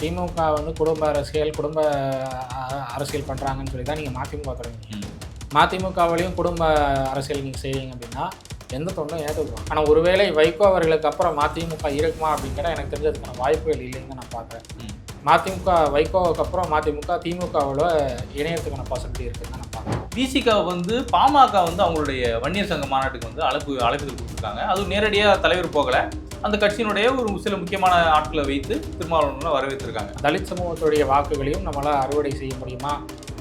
திமுக வந்து குடும்ப அரசியல், குடும்ப அரசியல் பண்ணுறாங்கன்னு சொல்லி தான் நீங்கள் மதிமுக தொடங்கினீங்க. மதிமுகவிலையும் குடும்ப அரசியல் நீங்கள் செய்வீங்க அப்படின்னா எந்த தொண்டும் ஏற்றுக்குவோம். ஆனால் ஒருவேளை வைகோ அவர்களுக்கு அப்புறம் மதிமுக இருக்குமா அப்படிங்கிற எனக்கு தெரிஞ்சதுக்கான வாய்ப்புகள் இல்லைன்னு தான் நான் பார்க்குறேன். மதிமுக வைகோவுக்கு அப்புறம் மதிமுக திமுகவில் இணையத்துக்கான பாசிபிலிட்டி இருக்குன்னு தான் நான் பார்க்குறேன். விசிக வந்து பாமக வந்து அவங்களுடைய வன்னியர் சங்க மாநாட்டுக்கு வந்து அழைப்புதல் கொடுத்துருக்காங்க. அதுவும் நேரடியாக தலைவர் போகலை, அந்த கட்சியினுடைய ஒரு சில முக்கியமான ஆட்களை வைத்து திருமாவளவனை வரவேற்றிருக்காங்க. தலித் சமூகத்துடைய வாக்குகளையும் நம்மளால் அறுவடை செய்ய முடியுமா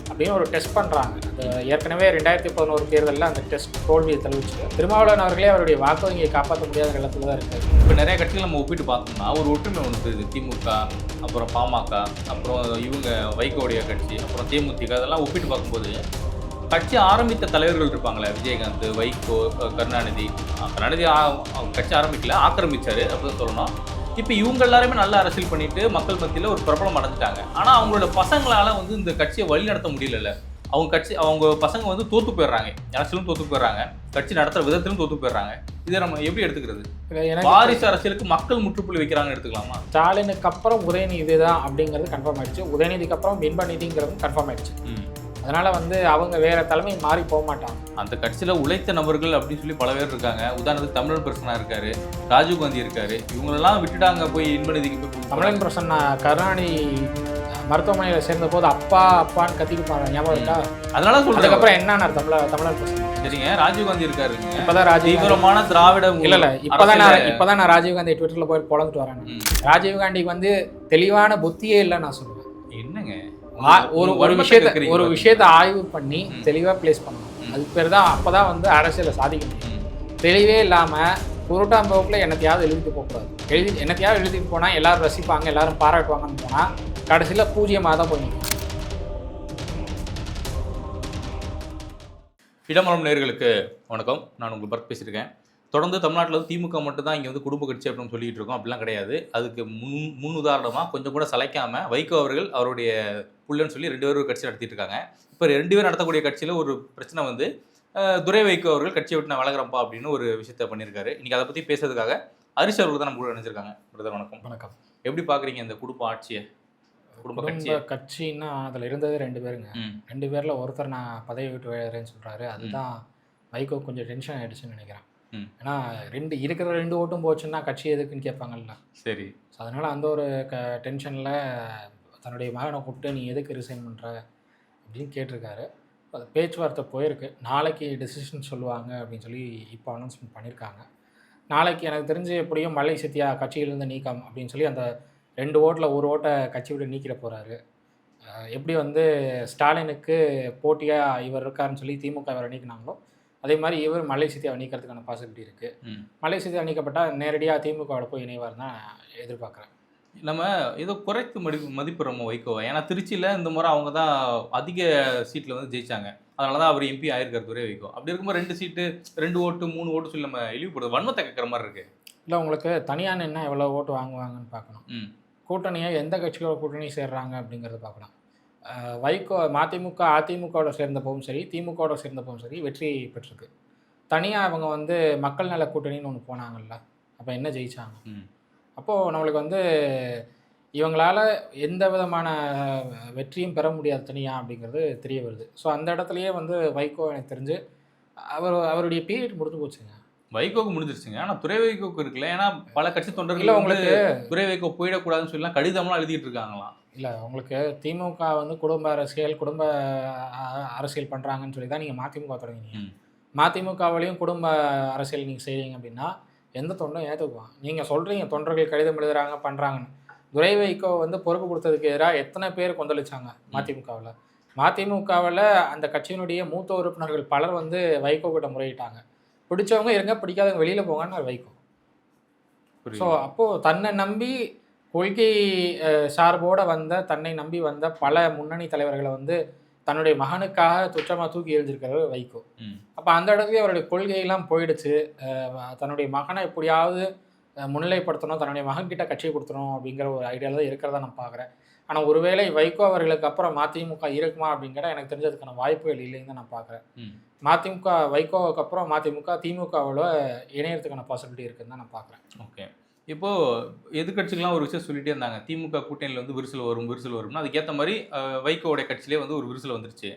அப்படின்னு ஒரு டெஸ்ட் பண்ணுறாங்க. அது ஏற்கனவே 2011 தேர்தலில் அந்த டெஸ்ட் தோல்வியை தெரிவிச்சு திருமாவளவன் அவர்களே அவருடைய வாக்கு வங்கியை காப்பாற்ற முடியாத நிலத்தில் தான் இருக்காது. இப்போ நிறைய கட்சிகள் நம்ம ஒப்பிட்டு பார்த்தோம்னா ஒரு ஒற்றுமை ஒன்று இருக்குது. திமுக, அப்புறம் பாமக, அப்புறம் இவங்க வைகோடைய கட்சி, அப்புறம் தேமுதிக, அதெல்லாம் ஒப்பிட்டு பார்க்கும்போது கட்சி ஆரம்பித்த தலைவர்கள் இருப்பாங்களே, விஜயகாந்த், வைகோ, கருணாநிதி கட்சி ஆரம்பிக்கல, ஆக்கிரமிச்சாரு அப்படின்னு சொல்லணும். இப்போ இவங்க எல்லாருமே நல்ல அரசியல் பண்ணிட்டு மக்கள் மத்தியில் ஒரு பிரபலம் அடைஞ்சிட்டாங்க. ஆனால் அவங்களோட பசங்களால வந்து இந்த கட்சியை வழி நடத்த முடியல. அவங்க பசங்க வந்து தோத்து போயிடுறாங்க, அரசியலும் தோத்து போயிடுறாங்க, கட்சி நடத்துற விதத்திலும் தோத்து போயிடுறாங்க. இதை நம்ம எப்படி எடுத்துக்கிறது? வாரிசு அரசியலுக்கு மக்கள் முற்றுப்புள்ளி வைக்கிறாங்கன்னு எடுத்துக்கலாமா? ஸ்டாலினுக்கு அப்புறம் உதயநிதி தான் அப்படிங்கிறது கன்ஃபார்ம் ஆயிடுச்சு. உதயநிதிக்கு அப்புறம் பின்பநிதிங்கிறது கன்ஃபார்ம் ஆயிடுச்சு. அதனால வந்து அவங்க வேற தலைமை மாறி போக மாட்டாங்க. அந்த கட்சியில உழைத்த நபர்கள் அப்படின்னு சொல்லி பல பேர் இருக்காங்க. உதாரணத்துக்கு தமிழன் பிரசன்னா இருக்காரு, ராஜீவ்காந்தி இருக்காரு. இவங்களெல்லாம் விட்டுட்டாங்க போய் இன்பநிதிக்கு போய். தமிழன் பிரசன்னா கருணாநிதி மருத்துவமனையில் சேர்ந்த போது அப்பான்னு கத்திக்குப்பாங்க, ஞாபகம் இருக்கா? அதனால சொல்றேன். அதுக்கப்புறம் என்ன தமிழன் பிரசன்னா? சரிங்க, ராஜீவ்காந்தி இருக்காரு. இப்பதான் தீவிரமான திராவிட இல்ல இப்பதான் நான் ராஜீவ்காந்தி ட்விட்டர்ல போய் பொழந்துட்டு வரேன். ராஜீவ்காந்திக்கு வந்து தெளிவான புத்தியே இல்லை நான் சொல்லுவேன். என்னங்க, ஒரு விஷயத்தை ஆய்வு பண்ணி தெளிவா பிளேஸ் பண்ணணும். அதுக்கு பேர் தான் அப்பதான் வந்து அரசியலை சாதிக்க முடியும். தெளிவே இல்லாம குருட்டாம் போக்குல என்னத்தையாவது எழுதிட்டு போகக்கூடாது. என்னத்தையாவது எழுதிட்டு போனா எல்லாரும் ரசிப்பாங்க, எல்லாரும் பாராட்டுவாங்கன்னு போனா கடைசியில பூஜ்யமாக தான் போய். இடமலம் நேயர்களுக்கு வணக்கம். நான் உங்கள் பர்த் பேசியிருக்கேன். தொடர்ந்து தமிழ்நாட்டில் வந்து திமுக மட்டும் தான் இங்கே வந்து குடும்ப கட்சி அப்படின்னு சொல்லிட்டு இருக்கோம். அப்படிலாம் கிடையாது. அதுக்கு முன் உதாரணமாக கொஞ்சம் கூட சளைக்காமல் வைகோ அவர்கள் அவருடைய புள்ளன்னு சொல்லி 2 பேரும் ஒரு கட்சி நடத்திட்டு இருக்காங்க. இப்போ 2 பேர் நடத்தக்கூடிய கட்சியில் ஒரு பிரச்சனை வந்து துரை வைகோ அவர்கள் கட்சியை விட்டு நான் விலகிறப்பா அப்படின்னு ஒரு விஷயத்த பண்ணியிருக்காரு. இன்றைக்கி அதை பற்றி பேசுறதுக்காக ஹரிஷ் அவர்கள் தான் நம்ம கூட நினைச்சிருக்காங்க. பிரதர் வணக்கம். வணக்கம். எப்படி பார்க்குறீங்க இந்த குடும்ப ஆட்சியை? குடும்ப கட்சின்னா அதில் இருந்தது 2 பேருங்க. 2 பேரில் ஒருத்தர் நான் பதவி விட்டு விளையாடுறேன்னு சொல்கிறாரு. அதுதான் வைகோ கொஞ்சம் டென்ஷன் ஆகிடுச்சுன்னு நினைக்கிறேன். ஏன்னா இருக்கிற 2 ஓட்டும் போச்சுன்னா கட்சி எதுக்குன்னு கேட்பாங்கல்ல. சரி. ஸோ அதனால் அந்த ஒரு டென்ஷனில் தன்னுடைய மகனை கூப்பிட்டு நீ எதுக்கு ரிசைன் பண்ணுற அப்படின்னு கேட்டிருக்காரு. அது பேச்சுவார்த்தை போயிருக்கு. நாளைக்கு டெசிஷன் சொல்லுவாங்க அப்படின்னு சொல்லி இப்போ அனௌன்ஸ்மெண்ட் பண்ணியிருக்காங்க. நாளைக்கு எனக்கு தெரிஞ்சு எப்படியும் மல்லை சத்யா கட்சியிலேருந்து நீக்கம் அப்படின்னு சொல்லி அந்த 2 ஓட்டில் 1 ஓட்டை கட்சி விட்டு நீக்கிட போகிறாரு. எப்படி வந்து ஸ்டாலினுக்கு போட்டியாக இவர் இருக்காருன்னு சொல்லி திமுக இவரை நீக்கினாங்களோ அதே மாதிரி இவர் மல்லை சத்யாவை நீக்கிறதுக்கான பாசிபிலிட்டி இருக்குது. மல்லை சத்யா நீக்கப்பட்டால் நேரடியாக திமுகவோட போய் இணைவார் தான் எதிர்பார்க்குறேன். நம்ம ஏதோ குறைத்து மதிப்பிடுறோமோ வைகோவை. ஏன்னா திருச்சியில் இந்த முறை அவங்க தான் அதிக சீட்டில் வந்து ஜெயிச்சாங்க. அதனால தான் அவர் எம்பி ஆயிருக்கார் துரை வைகோ. அப்படி இருக்கும்போது 2 சீட்டு 2 ஓட்டு 3 ஓட்டு சொல்லி நம்ம இழிவுபடுறது வன்மத்தை கேட்குற மாதிரி இருக்குது. இல்லை, உங்களுக்கு தனியாக என்ன எவ்வளோ ஓட்டு வாங்குவாங்கன்னு பார்க்கணும். கூட்டணியை எந்த கட்சியோட கூட்டணி சேர்றாங்க அப்படிங்கிறத பார்க்கலாம். வைகோ மதிமுக அதிமுகவோட சேர்ந்தப்பவும் சரி, திமுகவோட சேர்ந்தப்பவும் சரி வெற்றி பெற்றிருக்கு. தனியாக அவங்க வந்து மக்கள் நல கூட்டணின்னு ஒன்று போனாங்கல்ல, அப்போ என்ன ஜெயிச்சாங்க? அப்போது நம்மளுக்கு வந்து இவங்களால் எந்த விதமான வெற்றியும் பெற முடியாது தனியாக அப்படிங்கிறது தெரிய வருது. ஸோ அந்த இடத்துலையே வந்து வைகோ எனக்கு தெரிஞ்சு அவருடைய பீரியட் முடிஞ்சு போச்சுங்க. வைகோக்கு முடிஞ்சிருச்சுங்க. ஆனால் துரை வைகோக்கு இருக்குல்ல. ஏன்னா பல கட்சி தொண்டர்கள் உங்களுக்கு துரை வைகோ போயிடக்கூடாதுன்னு சொல்லலாம் கடிதம்லாம் எழுதிட்டு இருக்காங்களாம். இல்லை, உங்களுக்கு திமுக வந்து குடும்ப அரசியல் பண்ணுறாங்கன்னு சொல்லி தான் நீங்கள் மதிமுக தொடங்கினீங்க. மதிமுகவிலையும் குடும்ப அரசியல் நீங்கள் செய்வீங்க அப்படின்னா எந்த தொண்டும் ஏற்றுக்குவான்? நீங்கள் சொல்கிறீங்க தொண்டர்கள் கடிதம் எழுதுகிறாங்க பண்ணுறாங்கன்னு. துரை வைகோ வந்து பொறுப்பு கொடுத்ததுக்கு எதிராக எத்தனை பேர் கொந்தளிச்சாங்க மதிமுகவில். மதிமுகவில் அந்த கட்சியினுடைய மூத்த உறுப்பினர்கள் பலர் வந்து வைகோ கிட்ட முறையிட்டாங்க. பிடிச்சவங்க இருங்க, பிடிக்காதவங்க வெளியில் போங்கன்னு வைகோ. ஸோ அப்போது தன்னை நம்பி கொள்கை சார்போடு தன்னை நம்பி வந்த பல முன்னணி தலைவர்களை வந்து தன்னுடைய மகனுக்காக துச்சமாக தூக்கி எறிஞ்சிருக்கிறது வைகோ. அப்போ அந்த இடத்துல அவருடைய கொள்கையெல்லாம் போயிடுச்சு. தன்னுடைய மகனை எப்படியாவது முன்னிலைப்படுத்தணும், தன்னுடைய மகன்கிட்ட கட்சியை கொடுத்துணும் அப்படிங்கிற ஒரு ஐடியாவில் தான் இருக்கிறதா நான் பார்க்குறேன். ஆனால் ஒருவேளை வைகோ அவர்களுக்கு அப்புறம் மதிமுக இருக்குமா அப்படிங்கிற எனக்கு தெரிஞ்சதுக்கான வாய்ப்புகள் இல்லைன்னு தான் நான் பார்க்குறேன். வைகோவுக்கு அப்புறம் மதிமுக திமுகவில் இணையறதுக்கான பாசிபிலிட்டி இருக்குன்னு தான் நான் பார்க்குறேன். ஓகே. இப்போ எதிர்க்கட்சிகள்லாம் ஒரு விஷயம் சொல்லிட்டே இருந்தாங்க. திமுக கூட்டணியில வந்து விரிசல் வரும், விரிசல் வரும்னு. அதுக்கேத்த மாரி வைகோவுடைய கட்சியிலே வந்து ஒரு விரிசல் வந்துருச்சு.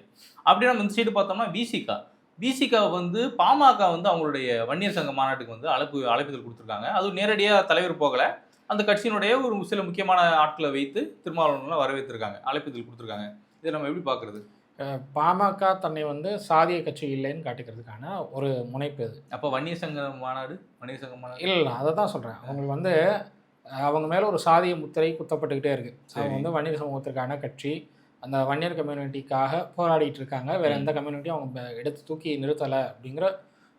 அப்படியே நம்ம இந்த சைடு பார்த்தோம்னா விசிக. விசிக வந்து பாமக வந்து அவங்களுடைய வன்னியர் சங்க மாநாட்டுக்கு வந்து அழைப்பிதழ் குடுத்துருக்காங்க. அதுவும் நேரடியா தலைவர் போகல. அந்த கட்சியினுடைய ஒரு சில முக்கியமான ஆட்கள வைத்து திருமாவளவன்லாம் வரவேத்திருக்காங்க. அழைப்பிதழ் குடுத்துருக்காங்க. இத நம்ம எப்படி பார்க்குறது? பாமக தன்னை வந்து சாதிய கட்சி இல்லைன்னு காட்டிக்கிறதுக்கான ஒரு முனைப்பு இது. அப்ப வன்னியர் சங்க மாநாடு? வன்னியர் சங்க மாநாடு? இல்ல அத தான் சொல்றேன். அவங்களுக்கு வந்து அவங்க மேல ஒரு சாதிய முத்திரை குத்தப்பட்டுக்கிட்டே இருக்கு. அவங்க சரி. வந்து வன்னியர் சமூகத்திற்கான கட்சி. அந்த வன்னியர் கம்யூனிட்டிக்காக போராடிட்டு இருக்காங்க. வேற ம். எந்த கம்யூனிட்டியும் அவங்க எடுத்து தூக்கி நிறுத்தல அப்படிங்கிற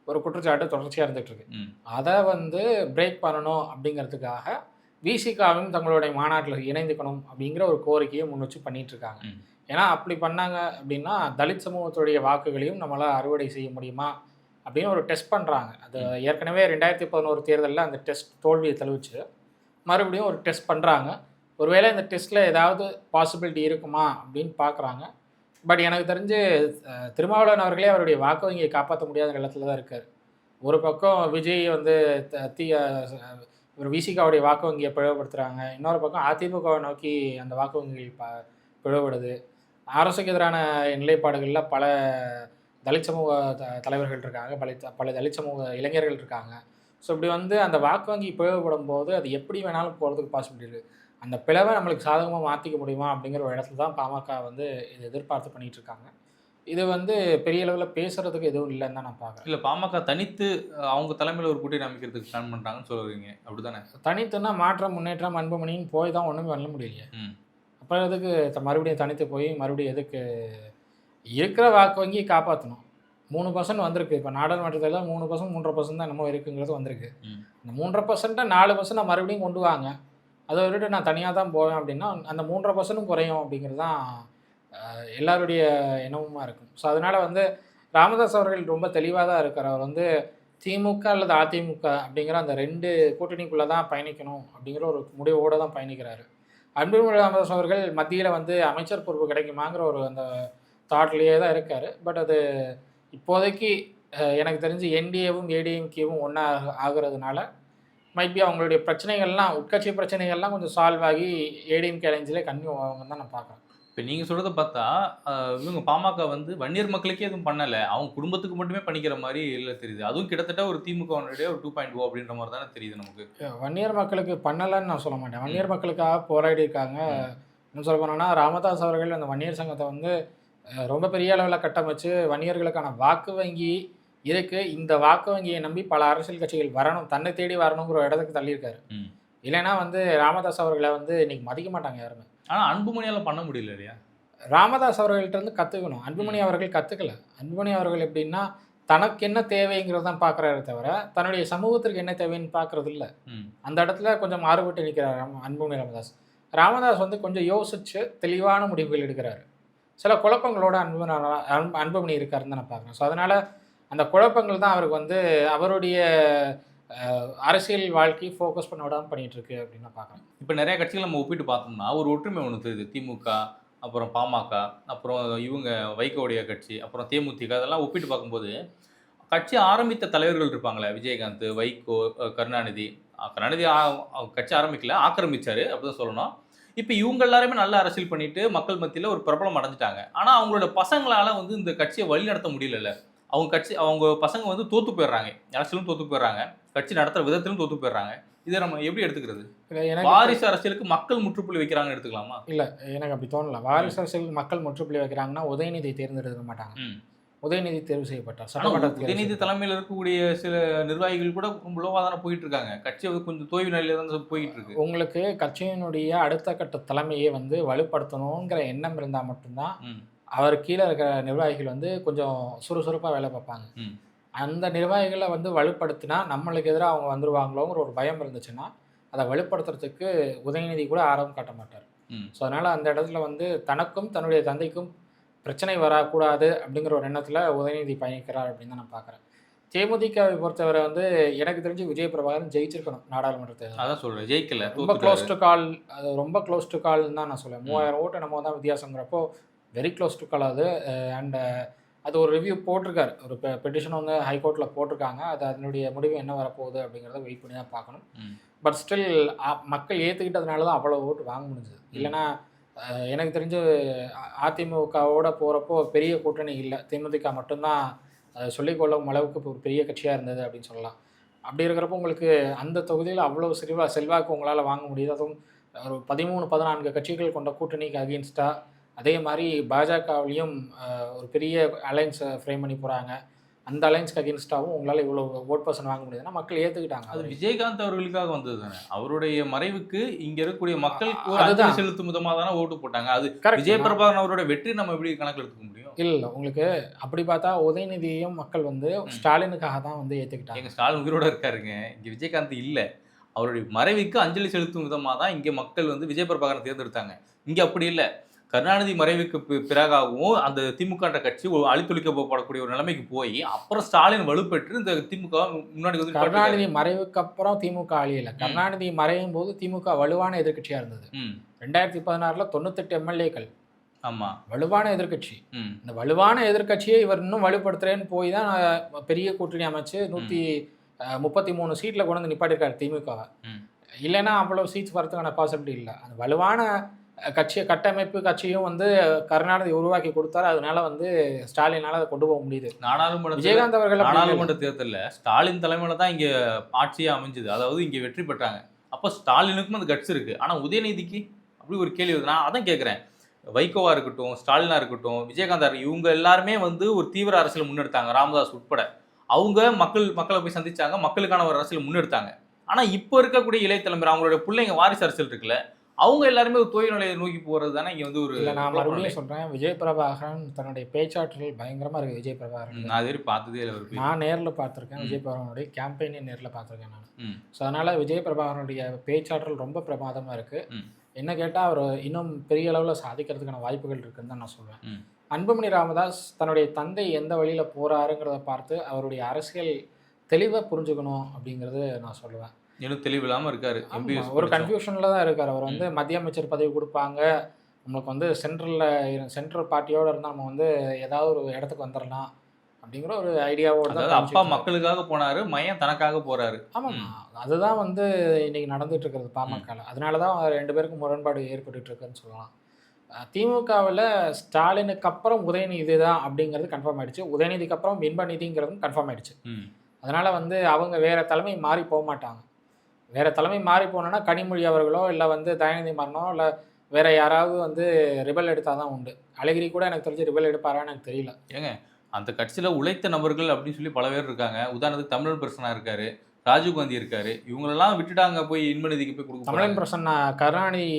ஒரு குற்றச்சாட்டு தொடர்ச்சியா இருந்துட்டு இருக்கு. ம். அத வந்து பிரேக் பண்ணணும் அப்படிங்கிறதுக்காக விசிகாவும் தங்களுடைய மாநாட்டில இணைந்துக்கணும் அப்படிங்கிற ஒரு கோரிக்கையை முன் வச்சு பண்ணிட்டு இருக்காங்க. ம். ஏன்னா அப்படி பண்ணாங்க அப்படின்னா, தலித் சமூகத்துடைய வாக்குகளையும் நம்மளால அறுவடை செய்ய முடியுமா? அப்படின்னு ஒரு டெஸ்ட் பண்றாங்க. அது ம். ஏற்கனவே 2011 தேர்தல்ல அந்த டெஸ்ட் தோல்விய தழுவிச்சு. மறுபடியும் ஒரு டெஸ்ட் பண்றாங்க. ஒருவேளை இந்த டெஸ்ட்ல ஏதாவது பாசிபிலிட்டி இருக்குமா அப்படின்னு பார்க்குறாங்க. பட் எனக்கு தெரிஞ்சு திருமாவளவன் அவர்களே அவருடைய வாக்கு வங்கியை காப்பாற்ற முடியாத நிலத்தில தான் இருக்காரு. ஒரு பக்கம் விஜய் வந்து த தி அ ஒரு விசிகாவுடைய வாக்கு வங்கிய பிளவுபடுத்துறாங்க. இன்னொரு பக்கம் அதிமுகவை நோக்கி அந்த வாக்கு வங்கிகள் பிளவுபடுது. அரசுக்கு எதிரான நிலைப்பாடுகள்ல பல தலித் சமூக தலைவர்கள் இருக்காங்க. பல தலித் சமூக இளைஞர்கள் இருக்காங்க. ஸோ இப்படி வந்து அந்த வாக்கு வங்கி பிளவுபடும்போது, அது எப்படி வேணாலும் போறதுக்கு பாசிபிலிட்டி இருக்கு. அந்த பிளவ நம்மளுக்கு சாதகமா மாத்திக்க முடியுமா? அப்படிங்கிற ஒரு இடத்துல தான் பாமக வந்து இத எதிர்பார்த்து பண்ணிட்டு இருக்காங்க. இது வந்து பெரிய அளவுல பேசுறதுக்கு எதுவும் இல்லன்னு தான் நான் பார்க்குறேன். இல்ல பாமக தனித்து அவங்க தலைமையில ஒரு கூட்டணி அமைக்கிறதுக்கு பிளான் பண்றாங்கன்னு சொல்றீங்க. அப்படிதானே? தனித்துன்னா மாற்றம், முன்னேற்றம், அன்புமணின்னு போய் தான் ஒண்ணுமே பண்ண முடியலையே. ம். அப்புறம் எதுக்கு மறுபடியும் தனித்து போய் மறுபடியும் எதுக்கு? இருக்கிற வாக்கு வங்கிய காப்பாத்தணும். 3% வந்திருக்கு. இப்ப நாடாளுமன்ற தேர்தல்ல 3% 3.5% தான் என்னமோ இருக்குங்கிறது வந்திருக்கு. ம். அந்த 3.5% 4% மறுபடியும் கொண்டு வாங்க. அத விட்டுட்டு நான் தனியா தான் போவேன் அப்படின்னா, அந்த 3.5% குறையும் அப்படிங்கிறது தான் எல்லாருடைய எண்ணமுமா இருக்கும். ஸோ அதனால வந்து ராமதாஸ் அவர்கள் ரொம்ப தெளிவா தான் இருக்காரு. அவர் வந்து திமுக அல்லது அதிமுக அப்படிங்கிற அந்த 2 கூட்டணிக்குள்ள தான் பயணிக்கணும் அப்படிங்கிற ஒரு முடிவோட தான் பயணிக்கிறாரு. அன்பில் ராமதாஸ் அவர்கள் மத்தியில வந்து அமைச்சர் பொறுப்பு கிடைக்குமாங்கிற ஒரு அந்த தாட்லயே தான் இருக்காரு. பட் அது இப்போதைக்கு எனக்கு தெரிஞ்சு என்டிஏவும், ஏடிஎம்கேவும் ஒண்ணா ஆகுறதுனால, மைட் பி அவங்களுடைய பிரச்சனைகள்லாம் உட்கட்சி பிரச்சனைகள்லாம் கொஞ்சம் சால்வ் ஆகி ஏடிஎம்கே அலைன்ஸ்லயே கன்டினியூ ஆகும்னு தான் நான் பார்க்குறேன். இப்ப நீங்க சொல்றத பார்த்தா, இவங்க பாமக வந்து வன்னியர் மக்களுக்கே எதுவும் பண்ணல. அவங்க குடும்பத்துக்கு மட்டுமே பண்ணிக்கிற மாரி இல்ல தெரியுது. அதுவும் கிட்டத்தட்ட ஒரு திமுகவினுடைய ஒரு 2.0 அப்படின்ற மாரி தானே தெரியுது நமக்கு. வன்னியர் மக்களுக்கு பண்ணலன்னு நான் சொல்ல மாட்டேன். ம். வன்னியர் மக்களுக்காக போராடி இருக்காங்க. ம். இன்னும் சொல்ல போனோம்னா, ராமதாஸ் அவர்கள் அந்த வன்னியர் சங்கத்த வந்து ரொம்ப பெரிய அளவுல கட்டமைச்சு, வன்னியர்களுக்கான வாக்கு வங்கி இருக்கு. இந்த வாக்கு வங்கியை நம்பி பல அரசியல் கட்சிகள் வரணும். தன்னை தேடி வரணுங்கிற ஒரு இடத்துக்கு தள்ளியிருக்காரு. ம். இல்லைன்னா வந்து ராமதாஸ் அவர்கள வந்து இன்னைக்கு மதிக்க மாட்டாங்க யாருமே. ஆனா அன்புமணியால பண்ண முடியல இல்லையா? ராமதாஸ் அவர்கள்ட்ட இருந்து கத்துக்கணும். அன்புமணி ம். அவர்கள் கத்துக்கல. அன்புமணி அவர்கள் எப்படின்னா, தனக்கு என்ன தேவைங்கிறத தான் பார்க்குறாரே தவிர, தன்னுடைய சமூகத்திற்கு என்ன தேவைன்னு பார்க்குறது இல்ல. ம். அந்த அந்த இடத்துல கொஞ்சம் மாறுபட்டு நிற்கிறார் அன்புமணி ராமதாஸ். ராமதாஸ் வந்து கொஞ்சம் யோசிச்சு தெளிவான முடிவுகள் எடுக்கிறாரு. சில குழப்பங்களோட அன்புமணி இருக்காருன்னு தான் நான் பார்க்குறேன். ஸோ அதனால அந்த குழப்பங்கள் தான் அவருக்கு வந்து அவருடைய அரசியல் வாழ்க்கையை ஃபோக்கஸ் பண்ண விடாம பண்ணிட்டு இருக்கு அப்படின்னு நான் பார்க்குறேன். இப்ப நெறைய கட்சிகள் நம்ம ஒப்பிட்டு பார்த்தோம்னா, ஒரு ஒற்றுமை ஒண்ணு தெரியுது. திமுக, அப்புறம் பாமக, அப்புறம் இவங்க வைகோவுடைய கட்சி, அப்புறம் தேமுதிக அதெல்லாம் ஒப்பிட்டு பார்க்கும்போது, கட்சி ஆரம்பித்த தலைவர்கள் இருப்பாங்கல்ல, விஜயகாந்த், வைகோ, கருணாநிதி. கருணாநிதி கட்சி ஆரம்பிக்கல, ஆக்கிரமிச்சாரு அப்படிதான் சொல்லணும். இப்ப இவங்க எல்லாருமே நல்ல அரசியல் பண்ணிட்டு மக்கள் மத்தியில ஒரு பிரபலம் அடைஞ்சுட்டாங்க. ஆனா அவங்களோட பசங்களால வந்து இந்த கட்சிய வழிநடத்த முடியலல்ல. அவங்க பசங்க வந்து தோத்து போயிடுறாங்க. அரசியலும் தோத்து போயிடுறாங்க. கட்சி நடத்துற விதத்திலும் தோத்து போயிடுறாங்க. இத நம்ம எப்படி எடுத்துக்கிறது? இல்ல எனக்கு வாரிசு அரசியலுக்கு மக்கள் முற்றுப்புள்ளி வைக்கிறாங்கன்னு எடுத்துக்கலாமா? இல்ல எனக்கு அப்படி தோணல. வாரிசு அரசியலுக்கு மக்கள் முற்றுப்புள்ளி வைக்கிறாங்கன்னா, உதயநிதியை தேர்ந்தெடுக்க மாட்டாங்க. ம். உதயநிதி தேர்வு செய்யப்பட்டார். ஆனா சட்டமன்றத்துக்கு தேர்வு உதயநிதி செய்யப்பட்டார். தலைமையில இருக்கக்கூடிய சில நிர்வாகிகள் கூட லோவா தானே போயிட்டு இருக்காங்க. கட்சி வந்து கொஞ்சம் தோய்வு நிலையில தான் போயிட்டு இருக்கு. உங்களுக்கு கட்சியினுடைய அடுத்த கட்ட தலைமையை வந்து வலுப்படுத்தணுங்கிற எண்ணம் இருந்தா மட்டும் தான், ம். அவர் கீழ இருக்கிற நிர்வாகிகள் வந்து கொஞ்சம் சுறுசுறுப்பா வேலை பார்ப்பாங்க. ம். அந்த நிர்வாகிகள வந்து வலுப்படுத்தினா, நம்மளுக்கு எதிரா அவங்க வந்துருவாங்களோங்கிற ஒரு பயம் இருந்துச்சுன்னா, அத வலுப்படுத்துறதுக்கு உதயநிதி கூட ஆர்வம் காட்ட மாட்டார். ம். ஸோ அதனால அந்த இடத்துல வந்து தனக்கும், தன்னுடைய தந்தைக்கும் பிரச்சனை வரக்கூடாது அப்படிங்கிற ஒரு எண்ணத்துல உதயநிதி பயணிக்கிறார் அப்படின்னு தான் நான் பார்க்குறேன். தேமுதிகவை பொறுத்தவரை வந்து எனக்கு தெரிஞ்சு விஜய் பிரபாகரன் ஜெயிச்சிருக்கணும் நாடாளுமன்ற தேர்தல்ல. அதான் சொல்றேன். ஜெயிக்கல. ரொம்ப க்ளோஸ் தோத்துட்டாரு. To call. அது ரொம்ப க்ளோஸ் டு கால்ன்னு தான் நான் சொல்லுவேன். ம். 3000 ஓட்டு என்னமோ தான் வித்தியாசங்கிறப்போ வெரி க்ளோஸ் டு கால் அது. அண்ட் அது ஒரு ரிவ்யூ போட்டிருக்காரு. ஒரு பெட்டிஷன் வந்து ஹைகோர்ட்ல போட்டிருக்காங்க. அது அதனுடைய முடிவு என்ன வரப்போகுது அப்படிங்கிறத வெயிட் பண்ணி தான் பார்க்கணும். ம். பட் ஸ்டில் மக்கள் ஏற்றுக்கிட்டதுனால தான் அவ்வளோ ஓட்டு வாங்க முடிஞ்சது. இல்லைன்னா எனக்கு தெரிஞ்சு அதிமுகவோட போகிறப்போ பெரிய கூட்டணி இல்லை, தேமுதிக மட்டும்தான் சொல்லிக்கொள்ளும் அளவுக்கு ஒரு பெரிய கட்சியாக இருந்தது அப்படின்னு சொல்லலாம். அப்படி இருக்கிறப்போ உங்களுக்கு அந்த தொகுதியில் அவ்வளோ செல்வாக்கு உங்களால் வாங்க முடியுது. அதுவும் ஒரு 13-14 கட்சிகள் கொண்ட கூட்டணிக்கு அகெயின்ஸ்டாக, அதே மாதிரி பாஜகவிலையும் ஒரு பெரிய அலைன்ஸை ஃப்ரேம் பண்ணி போகிறாங்க. அந்த அலைன்ஸ்க்கு அகெயின்ஸ்டாகவும் உங்களால் இவ்வளோ ஓட் பர்சன்ட் வாங்க முடியுதுன்னா மக்கள் ஏற்றுக்கிட்டாங்க. அது விஜயகாந்த் அவர்களுக்காக வந்தது தானே. அவருடைய மறைவுக்கு இங்க இருக்கக்கூடிய மக்களுக்கு ஒரு அஞ்சலி செலுத்தும் விதமாக தானே ஓட்டு போட்டாங்க. அது விஜய் பிரபாகரன் அவரோட வெற்றி நம்ம எப்படி கணக்கில் எடுத்துக்க முடியும்? இல்லை, உங்களுக்கு அப்படி பார்த்தா உதயநிதியையும் மக்கள் வந்து ஸ்டாலினுக்காக தான் வந்து ஏற்றுக்கிட்டாங்க. எங்கள் ஸ்டாலின் உயிரோட இருக்காருங்க, இங்கே விஜயகாந்த் இல்லை. அவருடைய மறைவுக்கு அஞ்சலி செலுத்தும் விதமாக தான் இங்கே மக்கள் வந்து விஜய் பிரபாகரன் தேர்ந்தெடுத்தாங்க. இங்கே அப்படி இல்லை. கருணாநிதி மறைவுக்கு பிறகாகவும் அந்த திமுக கட்சி அழித்தொழிக்கப்படக்கூடிய ஒரு நிலைமைக்கு போய் அப்புறம் ஸ்டாலின் வலுப்பெற்று இந்த திமுக முன்னாடி வந்து கருணாநிதி மறைவுக்கு அப்புறம் திமுக அழியல. கருணாநிதி மறையும் போது திமுக வலுவான எதிர்கட்சியா இருந்தது. 2016 98 எம்எல்ஏக்கள். ஆமா, வலுவான எதிர்கட்சி. இந்த வலுவான எதிர்கட்சியை இவர் இன்னும் வலுப்படுத்துறேன்னு போய் தான் பெரிய கூட்டணி அமைச்சு 133 சீட்ல கொண்டு வந்து நிப்பாட்டிருக்காரு திமுக. இல்லைன்னா அவ்வளவு சீட்ஸ் வரதுக்கான பாசிபிலிட்டி இல்லை. அந்த வலுவான கட்டமைப்பு கட்சியும் வந்து கருணாநிதி உருவாக்கி கொடுத்தாரு. அதனால வந்து ஸ்டாலினால அதை கொண்டு போக முடியுது. விஜயகாந்த் அவர்கள் நாடாளுமன்ற தேர்தலில் ஸ்டாலின் தலைமையில தான் இங்க ஆட்சியா அமைஞ்சது. அதாவது இங்க வெற்றி பெற்றாங்க. அப்போ ஸ்டாலினுக்கும் அந்த கட்சி இருக்கு. ஆனா உதயநிதிக்கு அப்படி ஒரு கேள்வி வருது. நான் அதான் கேட்கிறேன். வைகோவா இருக்கட்டும், ஸ்டாலினா இருக்கட்டும், விஜயகாந்த் இவங்க எல்லாருமே வந்து ஒரு தீவிர அரசியல் முன்னெடுத்தாங்க, ராமதாஸ் உட்பட. அவங்க மக்களை போய் சந்திச்சாங்க, மக்களுக்கான ஒரு அரசியல் முன்னெடுத்தாங்க. ஆனா இப்போ இருக்கக்கூடிய இளைய தலைமுறை, அவங்களுடைய பிள்ளைங்க வாரிசு அரசியல் இருக்குல்ல, அவங்க எல்லாருமே ஒரு தொழில் நிலையை நோக்கி போகிறது தானே இங்கே வந்து ஒரு. இல்லை, நான் மறுபடியும் சொல்கிறேன், விஜய் பிரபாகரன் தன்னுடைய பேச்சாற்றல் பயங்கரமாக இருக்குது. விஜய் பிரபாகரன் நான் அது பார்த்ததே இல்லை. நான் நேரில் பார்த்துருக்கேன், விஜய் பிரபாகரனுடைய கேம்பெயினே நேரில் பார்த்துருக்கேன் நான். ஸோ அதனால் விஜய் பிரபாகரனுடைய பேச்சாற்றல் ரொம்ப பிரமாதமாக இருக்குது. என்ன கேட்டால் அவர் இன்னும் பெரிய அளவில் சாதிக்கிறதுக்கான வாய்ப்புகள் இருக்குதுன்னு தான் நான் சொல்வேன். அன்புமணி ராமதாஸ் தன்னுடைய தந்தை எந்த வழியில் போகிறாருங்கிறத பார்த்து அவருடைய அரசியல் தெளிவாக புரிஞ்சுக்கணும் அப்படிங்கிறது நான் சொல்லுவேன். இன்னும் தெளிவில்லாமல் இருக்காரு, ஒரு கன்ஃபியூஷனில் தான் இருக்கார். அவர் வந்து மத்திய அமைச்சர் பதவி கொடுப்பாங்க, நம்மளுக்கு வந்து சென்ட்ரல் பார்ட்டியோடு இருந்தால் நம்ம வந்து ஏதாவது ஒரு இடத்துக்கு வந்துடலாம் அப்படிங்கிற ஒரு ஐடியாவோட தான். அப்பா மக்களுக்காக போனார், மையம் தனக்காக போகிறாரு. ஆமாம், அதுதான் வந்து இன்னைக்கு நடந்துட்டு இருக்கிறது பாமகவில். அதனால தான் 2 பேருக்கும் முரண்பாடு ஏற்பட்டு இருக்குன்னு சொல்லலாம். திமுகவில் ஸ்டாலினுக்கு அப்புறம் உதயநிதி தான் அப்படிங்கிறது கன்ஃபார்ம் ஆயிடுச்சு. உதயநிதிக்கு அப்புறம் இன்பநிதிங்கிறதும் கன்ஃபார்ம் ஆயிடுச்சு. அதனால் வந்து அவங்க வேறு தலைமை மாறி போக மாட்டாங்க. வேறு தலைமை மாறி போனோன்னா கனிமொழி அவர்களோ இல்லை வந்து தயாநிதி மாறனோ இல்லை வேறு யாராவது வந்து ரிபல் எடுத்தால் தான் உண்டு. அழகிரி கூட எனக்கு தெரிஞ்சு ரிபல் எடுப்பாரான்னு எனக்கு தெரியல. ஏங்க, அந்த கட்சியில் உழைத்த நபர்கள் அப்படின்னு சொல்லி பல பேர் இருக்காங்க. உதாரணத்துக்கு தமிழன் பிரசன்னா இருக்காரு, ராஜீவ்காந்தி இருக்காரு. இவங்களெல்லாம் விட்டுட்டாங்க போய் இன்பநிதிக்கு போய் கொடுக்க. தமிழன் பிரசன்னா கருணாநிதி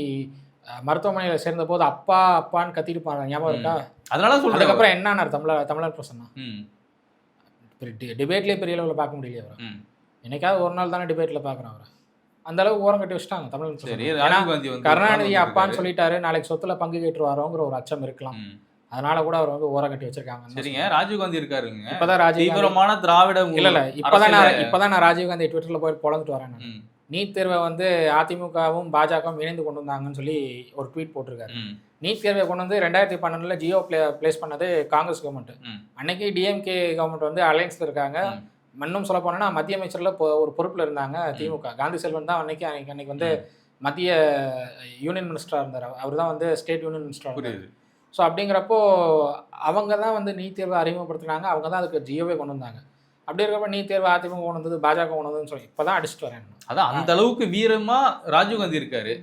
மருத்துவமனையில் சேர்ந்த போது அப்பா அப்பான்னு கத்திட்டு போறாங்க, ஞாபகம் இருக்கா? அதனால சொல்றேன். அதுக்கப்புறம் என்ன தமிழன் பிரசன்னா டிபேட்லேயே பெரிய அளவில் பார்க்க முடியல. அவர் என்னைக்காவது ஒரு நாள் தானே டிபேட்டில் பார்க்குறேன். அவர் அந்த அளவுக்கு ஓரம் கட்டி வச்சுட்டாங்க தமிழ். கருணாநிதி அப்பான்னு சொல்லிட்டாரு, நாளைக்கு சொத்துல பங்கு கேட்டுருவாரோங்கிற ஒரு அச்சம் இருக்கலாம். அதனால கூட அவர் வந்து ஓரம் கட்டி வச்சிருக்காங்க. சரிங்க, ராஜீவ்காந்தி இருக்காருங்க. இப்பதான் தீவிரமான திராவிட இல்ல இப்பதான் நான் ராஜீவ்காந்தி ட்விட்டர்ல போய் பொழந்துட்டு வரேன். நீட் தேர்வை வந்து அதிமுகவும் பாஜகவும் இணைந்து கொண்டு வந்தாங்கன்னு சொல்லி ஒரு ட்வீட் போட்டிருக்காரு. நீட் தேர்வை கொண்டு வந்து 2012 ஜியோ பிளேஸ் பண்ணது காங்கிரஸ் கவர்மெண்ட். அன்னைக்கு டிஎம்கே கவர்மெண்ட் வந்து அலையன்ஸ்ல இருக்காங்க. இன்னும் சொல்ல போனோன்னா மத்திய அமைச்சரில் ஒரு பொறுப்பில் இருந்தாங்க திமுக. காந்தி செல்வன் தான் அன்னைக்கு வந்து மத்திய யூனியன் மினிஸ்டராக இருந்தார். அவர் தான் வந்து ஸ்டேட் யூனியன் மினிஸ்டராக இருந்தார். ஸோ அப்படிங்கிறப்போ அவங்க தான் வந்து நீட் தேர்வை அறிமுகப்படுத்தினாங்க. அவங்க தான் அதுக்கு ஜியோவே கொண்டு வந்தாங்க. அப்படி இருக்கப்ப நீட் தேர்வு அதிமுக கொண்டு வந்தது, பாஜக கொண்டு வந்ததுன்னு சொல்லி இப்போ தான் அடிச்சுட்டு வரேன். அதான் அந்த அளவுக்கு வீரமா ராஜீவ்காந்தி இருக்காரு.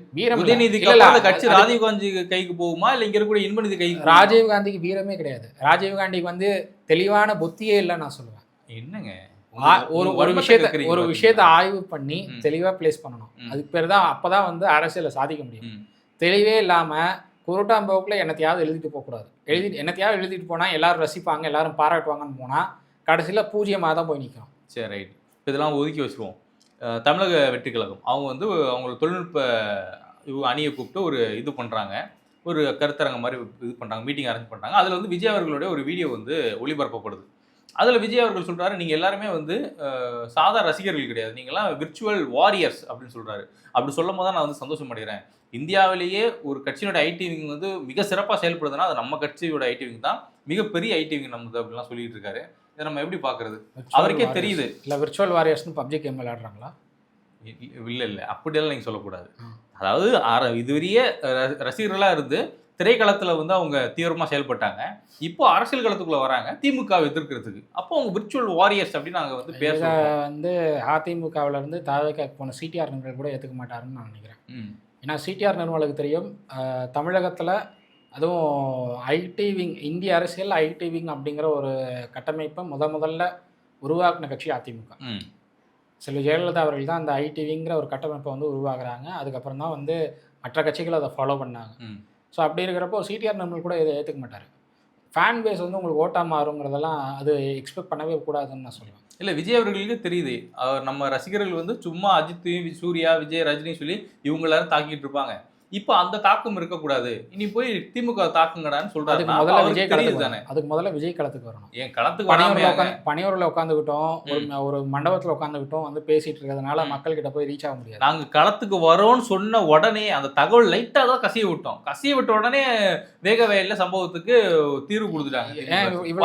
உதயநிதி கட்சி ராஜீவ்காந்தி கைக்கு போகுமா இல்லை இங்க இருக்கக்கூடிய இன்பநிதி கைக்கு? ராஜீவ்காந்திக்கு வீரமே கிடையாது. ராஜீவ்காந்திக்கு வந்து தெளிவான புத்தியே இல்லை நான் சொல்லுவேன். என்னங்க, ஒரு விஷயத்தை ஆய்வு பண்ணி தெளிவா பிளேஸ் பண்ணணும். அதுக்கு பேர் தான் அப்பதான் வந்து அரசியலை சாதிக்க முடியும். தெளிவே இல்லாம குருட்டாம்போக்கில் என்னத்தையாவது எழுதிட்டு போகக்கூடாது. என்னத்தையாவது எழுதிட்டு போனா எல்லாரும் ரசிப்பாங்க, எல்லாரும் பாராட்டுவாங்கன்னு போனா கடைசியில பூஜ்யமாக தான் போய் நிற்கும். சரி, ரைட். இதெல்லாம் ஒதுக்கி வச்சுருவோம். தமிழக வெற்றி கழகம் அவங்க வந்து அவங்களோட தொழில்நுட்ப அணியை கூப்பிட்டு ஒரு இது பண்ணுறாங்க, ஒரு கருத்தரங்க மாதிரி இது பண்ணுறாங்க, மீட்டிங் அரேஞ்ச் பண்ணுறாங்க. அதில் வந்து விஜய் அவர்களுடைய ஒரு வீடியோ வந்து ஒளிபரப்பப்படுது. அதில் விஜய் அவர்கள் சொல்கிறாரு, நீங்கள் எல்லாருமே வந்து சாதா ரசிகர்கள் கிடையாது, நீங்களாம் விர்ச்சுவல் வாரியர்ஸ் அப்படின்னு சொல்கிறாரு. அப்படி சொல்லும் போது தான் நான் வந்து சந்தோஷம் அடைகிறேன். இந்தியாவிலேயே ஒரு கட்சியோட ஐடி விங் வந்து மிக சிறப்பாக செயல்படுதுன்னா அது நம்ம கட்சியோட ஐடி விங் தான், மிகப்பெரிய ஐடி விங் நம்மது அப்படிலாம் சொல்லிட்டு இருக்காரு. இதை நம்ம எப்படி பார்க்குறது? அவருக்கே தெரியுது. இல்லை விர்ச்சுவல் வாரியர்ஸ்னு பப்ஜி கேம் விளையாடுறாங்களா? இல்ல அப்படியெல்லாம் நீங்க சொல்லக்கூடாது. அதாவது இதுவரையே ரசிகர்களா இருந்து திரைக்களத்துல வந்து அவங்க தீவிரமா செயல்பட்டாங்க. இப்போ அரசியல் களத்துக்குள்ள வராங்க திமுகவை எதிர்க்கிறதுக்கு. அப்போ அவங்க விர்ச்சுவல் வாரியர்ஸ் அப்படின்னு நாங்க வந்து பேர் இதை சொல்றோம். வந்து அதிமுகவுல இருந்து தாவேக்காக்கு போன சிடிஆர் நிர்மல் கூட ஏற்றுக்க மாட்டாருன்னு நான் நினைக்கிறேன். ஏன்னா சிடிஆர் நிர்மலுக்கு தெரியும் தமிழகத்தில் அதுவும் ஐடி விங், இந்திய அரசியல் ஐடி விங் அப்படிங்கிற ஒரு கட்டமைப்பை முதல்ல உருவாக்கின கட்சி அதிமுக. செல்வி ஜெயலலிதா அவர்கள் தான் அந்த ஐடி விங்கிற ஒரு கட்டமைப்பை வந்து உருவாக்குறாங்க. அதுக்கப்புறம் தான் வந்து மற்ற கட்சிகள் அதை ஃபாலோ பண்ணாங்க. ஸோ அப்படி இருக்கிறப்போ சிடிஆர் நிர்மல் கூட இதை ஏற்றுக்க மாட்டார். ஃபேன் பேஸ் வந்து உங்களுக்கு ஓட்டாக மாறுங்கிறதெல்லாம் அது எக்ஸ்பெக்ட் பண்ணவே கூடாதுன்னு நான் சொல்லுவேன். இல்லை, விஜய் அவர்களுக்கு தெரியுது நம்ம ரசிகர்கள் வந்து சும்மா அஜித், சூர்யா, விஜய், ரஜினி சொல்லி இவங்க எல்லாரும் தாக்கிட்டு இருப்பாங்க. இப்போ அந்த தாக்கம் இருக்கக்கூடாது, இனி போய் திமுக தாக்குங்கடான்னு சொல்றாரு. அதுக்கு முதல்ல விஜய் களத்துக்கு தானே, அதுக்கு முதல்ல விஜய் களத்துக்கு வரணும். ஏன் களத்துக்கு பனையூரில் உட்காந்துக்கிட்டோம், ஒரு மண்டபத்தில் உட்காந்துக்கிட்டோம் வந்து பேசிட்டு இருக்கிறதுனால மக்கள் கிட்ட போய் ரீச் ஆக முடியாது. நாங்கள் களத்துக்கு வரோன்னு சொன்ன உடனே அந்த தகவல் லைட்டாக தான் கசிய விட்டோம். கசிய விட்ட உடனே வேக வயலில் சம்பவத்துக்கு தீர்வு கொடுத்துட்டாங்க.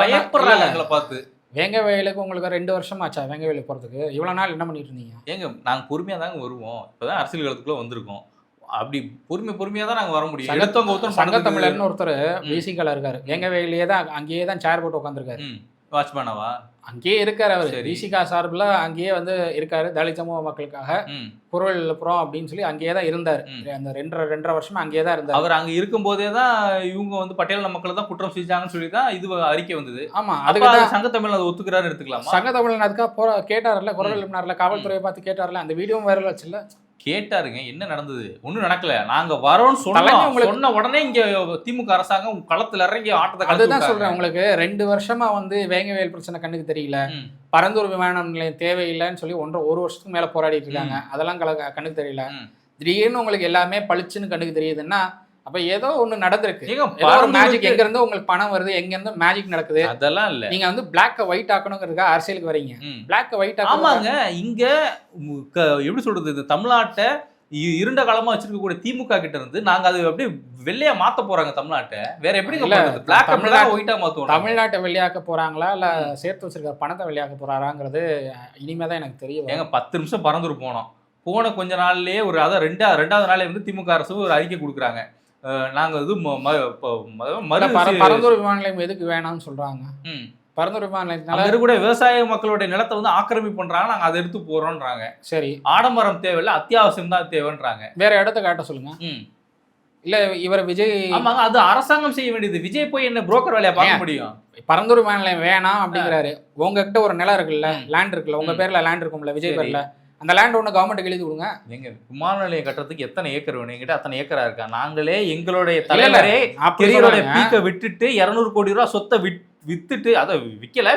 பயப்படுறாங்க எங்களை பார்த்து. வேங்க வயலுக்கு உங்களுக்கு 2 வருஷம் ஆச்சா வேங்க வயலுக்கு போகிறதுக்கு? இவ்வளோ நாள் என்ன பண்ணிட்டு இருந்தீங்க? ஏங்க நாங்கள் பொறுமையாக தாங்க வருவோம். இப்போ தான் அரசியல் களத்துக்குள்ளே வந்திருக்கோம். அப்படி பொறுமையாக தான் நாங்கள் வர முடியும். சங்கத்தமிழர்னு ஒருத்தர் விசிகால இருக்காரு. வேங்க வயலையே தான், அங்கேயே தான் சேர் போட்டு உட்காந்துருக்காரு. வாட்ச்மேனாவா? அங்கேயே இருக்காரு அவர். விசிகா சார்பில் அங்கேயே வந்து இருக்காரு. தலித் சமூக மக்களுக்காக குரல் எழுப்புறோம் அப்படின்னு சொல்லி அங்கேயே தான் இருந்தார். அந்த 2.5 வருஷமா அங்கேயே தான் இருந்தார். அவர் அங்கே இருக்கும்போதே தான் இவங்க வந்து பட்டியல் மக்களை தான் குற்றம் செஞ்சாங்கன்னு சொல்லி தான் இது அறிக்கை வந்தது. ஆமா, அதுக்கு சங்கத்தமிழ் அதை ஒத்துக்கிறாரு எடுத்துக்கலாம். சங்கத்தமிழன் அதுக்காக கேட்டார்ல, குரல் எழுப்பினார்ல, காவல்துறையை பார்த்து கேட்டார்ல, அந்த வீடியோவும் வைரல் ஆச்சுல்ல. கேட்டாருங்க, என்ன நடந்தது? ஒன்றும் நடக்கல, நாங்க வரோன்னு சொன்ன உடனே இங்க திமுக அரசாங்கம் களத்துல இறங்கி ஆட்டத்தை. அதுதான் சொல்றேன், உங்களுக்கு 2 வருஷமா வந்து வேங்கவேல் பிரச்சனை கண்ணுக்கு தெரியல, பரந்தூர் விமான நிலையம் தேவையில்லைன்னு சொல்லி 1 வருஷத்துக்கு மேல போராடிட்டு இருக்காங்க, அதெல்லாம் கண்ணுக்கு தெரியல. திடீர்னு உங்களுக்கு எல்லாமே பளிச்சுன்னு கண்ணுக்கு தெரியுதுன்னா அப்ப ஏதோ ஒண்ணு நடந்திருக்கு. மேஜிக் எங்க இருந்து உங்களுக்கு பணம் வருது, எங்க இருந்து மேஜிக் நடக்குது, அதெல்லாம் இல்ல. நீங்க வந்து பிளாக்க ஒயிட் ஆக்கணுங்கிறதுக்காக அரசியலுக்கு வரீங்க. பிளாக்க ஒயிட் ஆமாங்க. இங்க எப்படி சொல்றது, இது தமிழ்நாட்டை இருண்ட காலமா வச்சிருக்கக்கூடிய திமுக கிட்ட இருந்து நாங்க அது அப்படியே வெள்ளையா மாத்த போறாங்க தமிழ்நாட்டை. வேற எப்படி ஒயிட்டா மாத்துவோம்? தமிழ்நாட்டை வெள்ளையாக்க போறாங்களா இல்ல சேர்த்து வச்சிருக்க பணத்தை வெள்ளையாக்க போறாராங்கிறது இனிமேதான் எனக்கு தெரியும். ஏங்க 10 நிமிஷம் பறந்துரு போன கொஞ்ச நாள்லயே ஒரு அதான் ரெண்டாவது நாளே வந்து திமுக அரசு ஒரு அறிக்கை கொடுக்குறாங்க. நாங்க இது பரந்தூர் விமான நிலையம் எதுக்கு வேணாம்னு சொல்றாங்க. பரந்தூர் விமான நிலையத்தினால கூட விவசாய மக்களுடைய நிலத்தை வந்து ஆக்கிரமிப்பு பண்றாங்க, நாங்க அதை எடுத்து போறோம்ன்றாங்க. சரி, ஆடம்பரம் தேவையில்லை, அத்தியாவசியம் தான் தேவைன்றாங்க. வேற இடத்த காட்ட சொல்லுங்க. இல்ல இவர் விஜய், ஆமாங்க, அது அரசாங்கம் செய்ய வேண்டியது. விஜய் போய் என்ன புரோக்கர் வேலையை பார்க்க முடியும்? பரந்தூர் விமான நிலையம் வேணாம் அப்படிங்கிறாரு. உங்ககிட்ட ஒரு நிலம் இருக்குல்ல, லேண்ட் இருக்குல்ல, உங்க பேர்ல லேண்ட் இருக்கும்ல, விஜய் பேர்ல, அந்த லேண்ட் ஒன்று கவர்மெண்ட் எழுதி கொடுங்க. எங்க விமான நிலையம் கட்டுறதுக்கு எத்தனை ஏக்கர் வேணும்? எங்கிட்ட அத்தனை ஏக்கரா இருக்கா? நாங்களே எங்களுடைய தலைவரே பீக்க விட்டுட்டு 200 கோடி ரூபா சொத்தை வித்துட்டு, அதை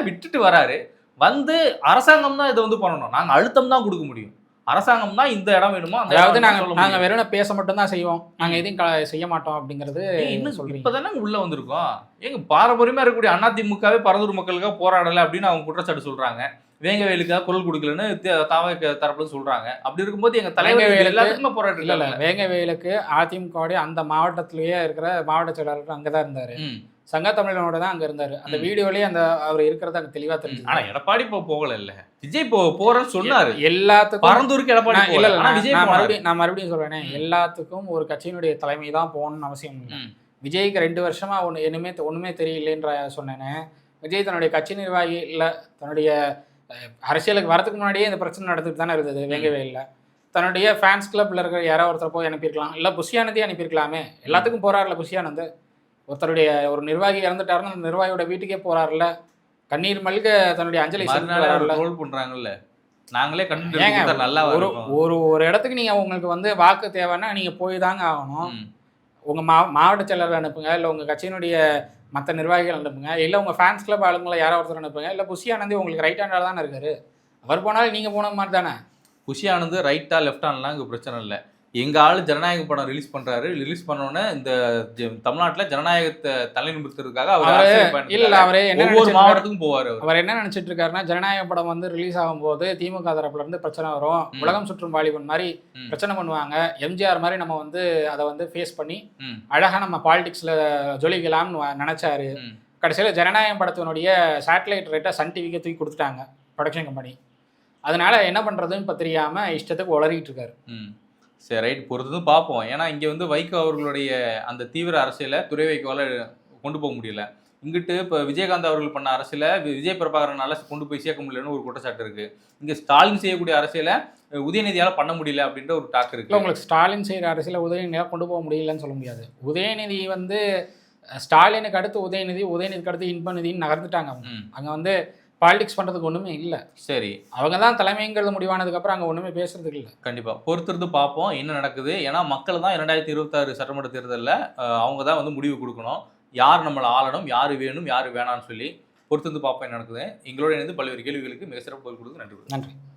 விட்டுட்டு வராரு. வந்து அரசாங்கம் தான் இதை வந்து பண்ணணும், நாங்க அழுத்தம் தான் கொடுக்க முடியும். அரசாங்கம் தான் இந்த இடம் வேணுமோ, அதாவது நாங்க வெறும் பேச மட்டும் தான் செய்வோம், நாங்க எதையும் செய்ய மாட்டோம் அப்படிங்கிறது இன்னும் சொல்றீங்க. இப்பதானே உள்ள வந்திருக்கோம். எங்க பாரம்பரியமா இருக்கக்கூடிய அதிமுகவே பரந்தூர் மக்களுக்காக போராடல அப்படின்னு அவங்க குற்றச்சாட்டு சொல்றாங்க. வேங்கவேலுக்காக குரல் கொடுக்கலன்னு தாவ தரப்புல சொல்றாங்க. அப்படி இருக்கும்போது எங்க தலைவர் எல்லாத்துக்குமே போராட்டம் இல்ல. வேங்கவேலுக்கு அதிமுக அந்த மாவட்டத்திலேயே இருக்கிற மாவட்ட செயலாளர் அங்கதான் இருந்தாரு, சங்கத்தமிழனோட தான் அங்க இருந்தாரு. அந்த வீடியோலயே அந்த அவர் இருக்கிறது அங்க தெளிவா தெரிஞ்சு. ஆனா எடப்பாடி போகல இல்ல, விஜய் போறேன்னு சொன்னாரு. எல்லாத்துக்கும் பரந்தூருக்கு எடப்பாடி இல்ல. நான் மறுபடியும் சொல்றேனே, எல்லாத்துக்கும் ஒரு கட்சியினுடைய தலைமை தான் போகணும்னு அவசியம் இல்லை. விஜய்க்கு 2 வருஷமா ஒண்ணுமே தெரியலன்ற சொன்னேனே. விஜய் தன்னுடைய கட்சி நிர்வாகி இல்ல, தன்னுடைய அரசியலுக்கு வரதுக்கு முன்னாடியே இந்த பிரச்சனை நடந்துட்டு தானே இருந்தது வேங்கவேல்ல. தன்னுடைய ஃபேன்ஸ் கிளப்ல இருக்கிற யாரோ ஒருத்தர் போய் அனுப்பியிருக்கலாம், இல்லை புஷியானந்தே அனுப்பியிருக்கலாமே. எல்லாத்துக்கும் போறாருல புஷியானந்த். ஒருத்தருடைய ஒரு நிர்வாகி இறந்துட்டாருன்னா அந்த நிர்வாகியோட வீட்டுக்கே போறாருல, கண்ணீர் மல்க தன்னுடைய அஞ்சலி பண்றாங்கல்ல. நாங்களே கண்டு நல்லா ஒரு இடத்துக்கு நீங்க உங்களுக்கு வந்து வாக்கு தேவைன்னா நீங்க போய் தாங்க ஆகணும். உங்க மாவட்ட செயலர் அனுப்புங்க, இல்லை உங்க கட்சியினுடைய மற்ற நிர்வாகிகள் அனுப்புங்க, இல்லை உங்கள் ஃபேன்ஸ் கிளப் ஆளுங்களை யாரோ ஒருத்தர் அனுப்புங்க, இல்லை புஷி ஆனந்த் உங்களுக்கு ரைட் ஹேண்டாக தானே இருக்காரு, அவர் போனாலும் நீங்கள் போன மாதிரி தானே. புஷி ஆனந்த் ரைட்டா லெஃப்ட் ஹேண்ட்லாம் இங்கே பிரச்சனை இல்லை. எங்கள் ஆள் ஜனநாயக படம் ரிலீஸ் பண்ணுறாரு. ரிலீஸ் பண்ணோன்னே இந்த தமிழ்நாட்டில் ஜனநாயகத்தை தலைநிமிர்த்துறதுக்காக அவரே ஒவ்வொரு மாவட்டத்துக்கும் போவார். அவர் என்ன நினச்சிட்டு இருக்காருன்னா, ஜனநாயக படம் வந்து ரிலீஸ் ஆகும்போது திமுக தரப்புல இருந்து பிரச்சனை வரும், உலகம் சுற்றும் வாலிபன் மாதிரி பிரச்சனை பண்ணுவாங்க, எம்ஜிஆர் மாதிரி நம்ம வந்து அதை வந்து ஃபேஸ் பண்ணி அழகாக நம்ம பாலிடிக்ஸில் ஜொலிக்கலாம்னு நினச்சாரு. கடைசியில் ஜனநாயகம் படத்தினுடைய சேட்டலைட் ரேட்டை சன் டிவிக்கு தூக்கி கொடுத்துட்டாங்க ப்ரொடக்ஷன் கம்பெனி. அதனால என்ன பண்ணுறதுன்னு இப்போ தெரியாமல் இஷ்டத்துக்கு உளறிட்டு இருக்காரு. சரி, ரைட், பொறுத்ததும் பார்ப்போம். ஏன்னா இங்கே வந்து வைகோ அவர்களுடைய அந்த தீவிர அரசியலை துரை வைகோவால் கொண்டு போக முடியல. இங்கிட்டு இப்போ விஜயகாந்த் அவர்கள் பண்ண அரசியலை விஜய் பிரபாகரனால கொண்டு போய் சேர்க்க முடியலன்னு ஒரு குற்றச்சாட்டு இருக்குது. இங்கே ஸ்டாலின் செய்யக்கூடிய அரசியலை உதயநிதியால் பண்ண முடியல அப்படின்ற ஒரு டாக் இருக்குது. உங்களுக்கு ஸ்டாலின் செய்கிற அரசியலை உதயநிதியாக கொண்டு போக முடியலன்னு சொல்ல முடியாது. உதயநிதி வந்து ஸ்டாலினுக்கு அடுத்து உதயநிதிக்கு அடுத்து இன்பநிதின்னு நகர்ந்துட்டாங்க. அங்கே வந்து பாலிடிக்ஸ் பண்ணுறதுக்கு ஒன்றுமே இல்லை. சரி, அவங்க தான் தலைமைங்கிறது முடிவானதுக்கப்புறம் அங்கே ஒன்றுமே பேசுறதுக்கு இல்லை. கண்டிப்பாக பொறுத்திருந்து பார்ப்போம் என்ன நடக்குது. ஏன்னா மக்கள் தான் 2026 சட்டமன்ற தேர்தலில் அவங்க தான் வந்து முடிவு கொடுக்கணும். யார் நம்மளை ஆளணும், யார் வேணும், யார் வேணான்னு சொல்லி பொறுத்திருந்து பார்ப்போம் என்ன நடக்குது. எங்களோட இணைந்து பல்வேறு கேள்விகளுக்கு மிக சிறப்பு பதில் கொடுத்து நன்றி.